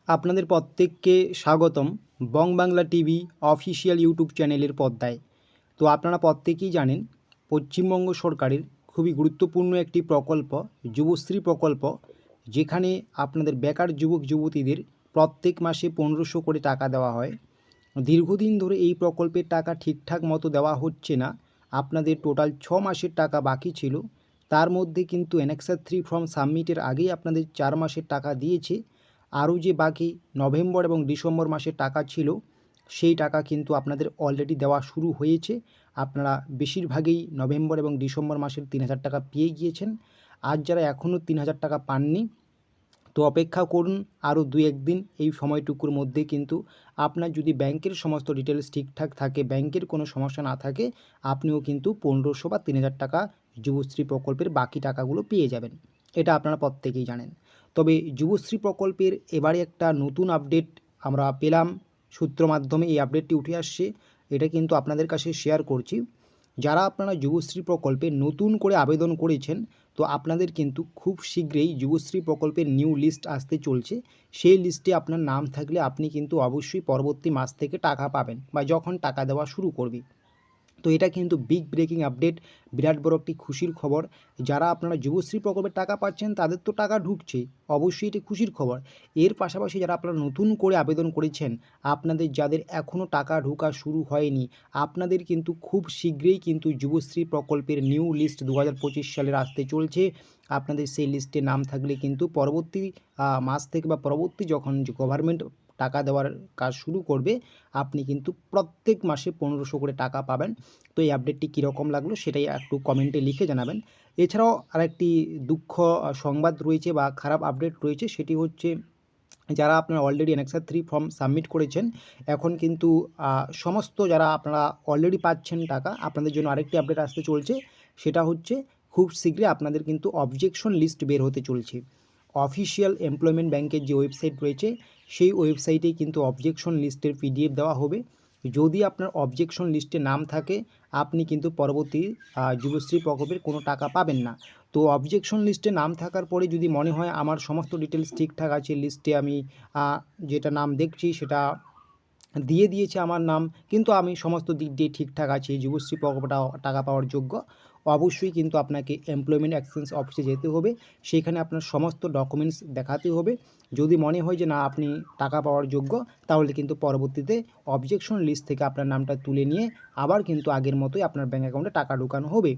আপনাদের প্রত্যেককে স্বাগতম বং বাংলা টিভি অফিসিয়াল ইউটিউব চ্যানেলের পর্দায়। তো আপনারা প্রত্যেকেই জানেন পশ্চিমবঙ্গ সরকারের খুবই গুরুত্বপূর্ণ একটি প্রকল্প যুবশ্রী প্রকল্প, যেখানে আপনাদের বেকার যুবক যুবতীদের প্রত্যেক মাসে 1500 করে টাকা দেওয়া হয়। দীর্ঘদিন ধরে এই প্রকল্পের টাকা ঠিকঠাক মতো দেওয়া হচ্ছে না। আপনাদের টোটাল 6 মাসের টাকা বাকি ছিল, তার মধ্যে কিন্তু অ্যানেক্সার 3 ফর্ম সাবমিটের আগেই আপনাদের 4 মাসের টাকা দিয়েছে। আরও যে বাকি নভেম্বর এবং ডিসেম্বর মাসের টাকা ছিল, সেই টাকা কিন্তু আপনাদের অলরেডি দেওয়া শুরু হয়েছে। আপনারা বেশিরভাগই নভেম্বর এবং ডিসেম্বর মাসের 3000 টাকা পেয়ে গিয়েছেন। আর যারা এখনও 3000 টাকা পাননি, তো অপেক্ষা করুন আরও 2-1 দিন। এই সময়টুকুর মধ্যে কিন্তু আপনার যদি ব্যাংকের সমস্ত ডিটেলস ঠিকঠাক থাকে, ব্যাংকের কোনো সমস্যা না থাকে, আপনিও কিন্তু 1500 বা 3000 টাকা যুবশ্রী প্রকল্পের বাকি টাকাগুলো পেয়ে যাবেন। এটা আপনারা প্রত্যেকেই জানেন। তবে যুবশ্রী প্রকল্পের এবারে একটা নতুন আপডেট আমরা পেলাম, সূত্র মাধ্যমে এই আপডেটটি উঠে আসছে। এটা কিন্তু আপনাদের কাছে শেয়ার করছি। যারা আপনারা যুবশ্রী প্রকল্পে নতুন করে আবেদন করেছেন, তো আপনাদের কিন্তু খুব শীঘ্রই যুবশ্রী প্রকল্পের নিউ লিস্ট আসতে চলছে। সেই লিস্টে আপনার নাম থাকলে আপনি কিন্তু অবশ্যই পরবর্তী মাস থেকে টাকা পাবেন বা যখন টাকা দেওয়া শুরু করবে। তো এটা কিন্তু বিগ ব্রেকিং আপডেট, বিরাট বড় একটি খুশির খবর। যারা আপনারা যুবশ্রী প্রকল্পের টাকা পাচ্ছেন তাদের তো টাকা ঢুকছে, অবশ্যই এটি খুশির খবর। এর পাশাপাশি যারা আপনারা নতুন করে আবেদন করেছেন, আপনাদের যাদের এখনও টাকা ঢোকা শুরু হয়নি, আপনাদের কিন্তু খুব শীঘ্রই কিন্তু যুবশ্রী প্রকল্পের নিউ লিস্ট 2025 সালের আসতে চলছে। আপনাদের সেই লিস্টে নাম থাকলে কিন্তু পরবর্তী মাস থেকে বা পরবর্তী যখন গভর্নমেন্ট টাকা দেওয়ার কাজ শুরু করবে, আপনি কিন্তু প্রত্যেক মাসে 1500 করে টাকা পাবেন। তো এই আপডেটটি কীরকম লাগলো সেটাই একটু কমেন্টে লিখে জানাবেন। এছাড়াও আরেকটি দুঃখ সংবাদ রয়েছে বা খারাপ আপডেট রয়েছে, সেটি হচ্ছে যারা আপনারা অলরেডি অ্যানেক্সার 3 ফর্ম সাবমিট করেছেন, এখন কিন্তু সমস্ত যারা আপনারা অলরেডি পাচ্ছেন টাকা, আপনাদের জন্য আরেকটি আপডেট আসতে চলছে। সেটা হচ্ছে খুব শীঘ্রই আপনাদের কিন্তু অবজেকশন লিস্ট বের হতে চলছে। অফিসিয়াল এমপ্লয়মেন্ট ব্যাংকের যে ওয়েবসাইট রয়েছে, সেই ওয়েবসাইটেই কিন্তু অবজেকশন লিস্টের পিডিএফ দেওয়া হবে। যদি আপনার অবজেকশন লিস্টে নাম থাকে, আপনি কিন্তু পরবর্তী যুবশ্রী প্রকল্পের কোনো টাকা পাবেন না। তো অবজেকশন লিস্টে নাম থাকার পরে যদি মনে হয় আমার সমস্ত ডিটেলস ঠিকঠাক আছে, লিস্টে আমি যেটা নাম দেখছি সেটা দিয়ে দিয়েছে আমার নাম, কিন্তু আমি সমস্ত দিক দিয়ে ঠিকঠাক আছি, যুবশ্রী প্রকল্পটা টাকা পাওয়ার যোগ্য, অবশ্যই কিন্তু আপনাকে এমপ্লয়মেন্ট এক্সচেঞ্জ অফিসে যেতে হবে। সেখানে আপনার সমস্ত ডকুমেন্টস দেখাতে হবে। যদি মনে হয় যে না আপনি টাকা পাওয়ার যোগ্য, তাহলে কিন্তু পরবর্তীতে অবজেকশন লিস্ট থেকে আপনার নামটা তুলে নিয়ে আবার কিন্তু আগের মতোই আপনার ব্যাঙ্ক অ্যাকাউন্টে টাকা ঢোকানো হবে।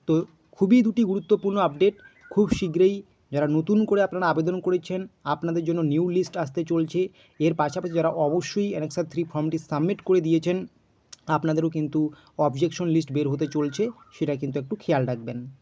তো খুবই দুটি গুরুত্বপূর্ণ আপডেট। খুব শীঘ্রই যারা নতুন করে আপনারা আবেদন করেছেন, আপনাদের জন্য নিউ লিস্ট আসতে চলছে। এর পাশাপাশি যারা অবশ্যই অ্যানেক্সার 3 ফর্মটি সাবমিট করে দিয়েছেন, আপনাদেরও কিন্তু অবজেকশন লিস্ট বের হতে চলছে, সেটা কিন্তু একটু খেয়াল রাখবেন।